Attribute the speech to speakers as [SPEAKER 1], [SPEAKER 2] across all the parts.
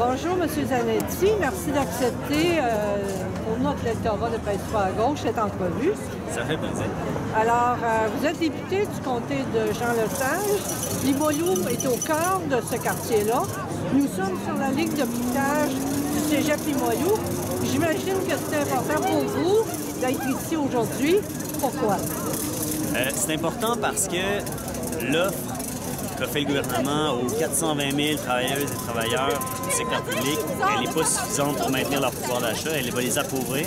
[SPEAKER 1] Bonjour, M. Zanetti. Merci d'accepter pour notre lectorat de Principal à gauche cette entrevue.
[SPEAKER 2] Ça fait plaisir.
[SPEAKER 1] Alors, vous êtes député du comté de Jean-Lesage. Limoilou est au cœur de ce quartier-là. Nous sommes sur la ligne de piquetage du cégep Limoilou. J'imagine que c'est important pour vous d'être ici aujourd'hui. Pourquoi?
[SPEAKER 2] C'est important parce que l'offre qu'a fait le gouvernement aux 420 000 travailleuses et travailleurs du secteur public, elle n'est pas suffisante pour maintenir leur pouvoir d'achat, elle va les appauvrir.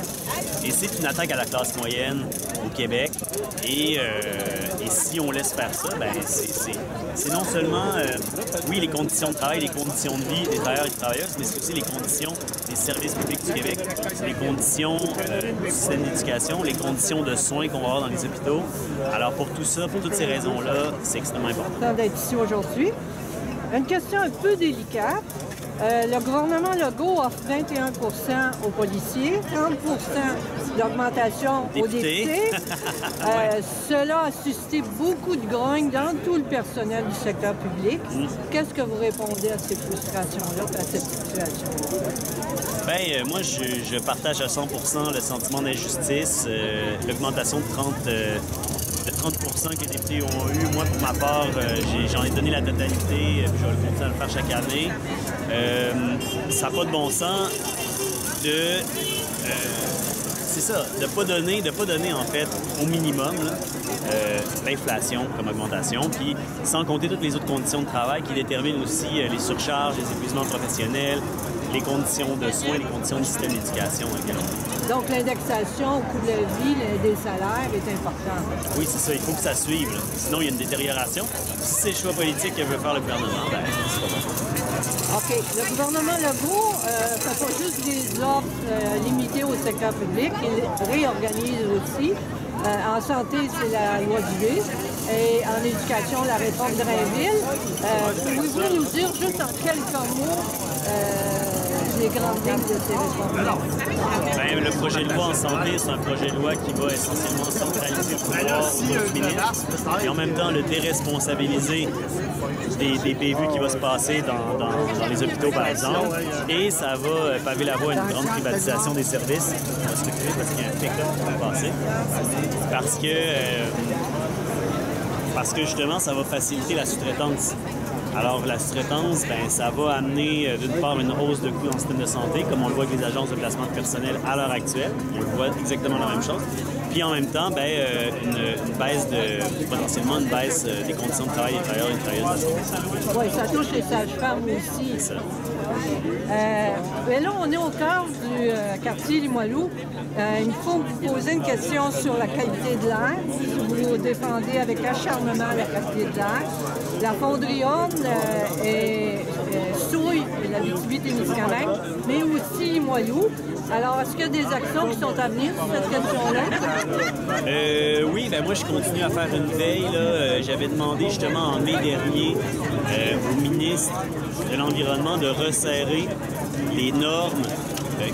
[SPEAKER 2] Et c'est une attaque à la classe moyenne au Québec. Et si on laisse faire ça, ben c'est non seulement, oui, les conditions de travail, les conditions de vie des travailleurs et des travailleuses, mais c'est aussi les conditions des services publics du Québec. C'est les conditions du système d'éducation, les conditions de soins qu'on va avoir dans les hôpitaux. Alors pour tout ça, pour toutes ces raisons-là, c'est extrêmement important.
[SPEAKER 1] D'être ici aujourd'hui. Une question un peu délicate. Le gouvernement Legault offre 21 aux policiers, 30 d'augmentation aux députés. Cela a suscité beaucoup de grogne dans tout le personnel du secteur public. Qu'est-ce que vous répondez à ces frustrations-là, à cette situation?
[SPEAKER 2] Bien, moi, je partage à 100 le sentiment d'injustice, l'augmentation de 30 que les députés ont eu. Moi, pour ma part, j'en ai donné la totalité, puis je vais continuer à le faire chaque année. Ça n'a pas de bon sens c'est ça, de ne pas donner en fait au minimum l'inflation comme augmentation, puis sans compter toutes les autres conditions de travail qui déterminent aussi les surcharges, les épuisements professionnels, les conditions de soins, les conditions du système d'éducation également.
[SPEAKER 1] Donc l'indexation au coût de la vie, des salaires est importante.
[SPEAKER 2] Oui, c'est ça, il faut que ça suive. Là. Sinon, il y a une détérioration. Si c'est le choix politique que veut faire le gouvernement, ben c'est pas bon.
[SPEAKER 1] OK. Le gouvernement Legault ne fait pas juste des offres limitées au secteur public, il réorganise aussi. En santé, c'est la loi du V. Et en éducation, la réforme de Drainville. Pouvez-vous nous dire juste en quelques mots les grandes lignes de ces réformes-là?
[SPEAKER 2] Bien, le projet de loi en santé, c'est un projet de loi qui va essentiellement centraliser le pouvoir au ministre et en même temps le déresponsabiliser des PVU qui va se passer dans les hôpitaux, par exemple. Et ça va paver la voie à une grande privatisation des services. On va se recruter parce qu'il y a un pick-up qui va passer. Parce que justement, ça va faciliter la sous-traitance. Alors, la sous-traitance, ben, ça va amener d'une part une hausse de coûts dans le système de santé, comme on le voit avec les agences de placement de personnel à l'heure actuelle. On le voit exactement la même chose. Puis en même temps, ben, une baisse potentiellement une baisse des conditions de travail des travailleurs et des travailleuses de la santé.
[SPEAKER 1] Oui, ça touche les sages-femmes aussi.
[SPEAKER 2] C'est ça.
[SPEAKER 1] Mais là, on est au cœur du quartier Limoilou. Il faut vous poser une question sur la qualité de l'air. Vous défendez avec acharnement la qualité de l'air. La Fondrione souille la Abitibi-Témiscamingue, mais aussi Limoilou. Alors, est-ce qu'il y a des actions qui sont à venir sur cette question-là?
[SPEAKER 2] Oui, ben moi, je continue à faire une veille. J'avais demandé justement en mai dernier au ministre de l'Environnement de resserrer les normes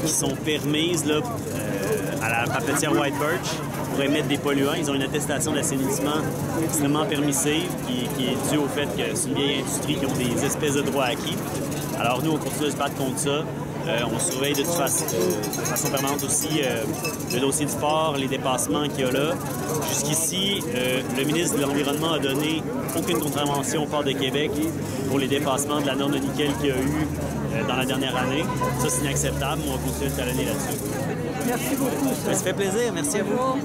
[SPEAKER 2] qui sont permises là, à la papetière White Birch pour émettre des polluants. Ils ont une attestation d'assainissement extrêmement permissive qui est due au fait que c'est une vieille industrie qui ont des espèces de droits acquis. Alors nous, on continue de se battre contre ça. On surveille de façon permanente aussi le dossier du port, les dépassements qu'il y a là. Jusqu'ici, le ministre de l'Environnement a donné aucune contravention au port de Québec pour les dépassements de la norme de nickel qu'il y a eu dans la dernière année. Ça, c'est inacceptable. On va continuer de talonner là-dessus.
[SPEAKER 1] Merci beaucoup.
[SPEAKER 2] Ça fait plaisir. Merci à vous.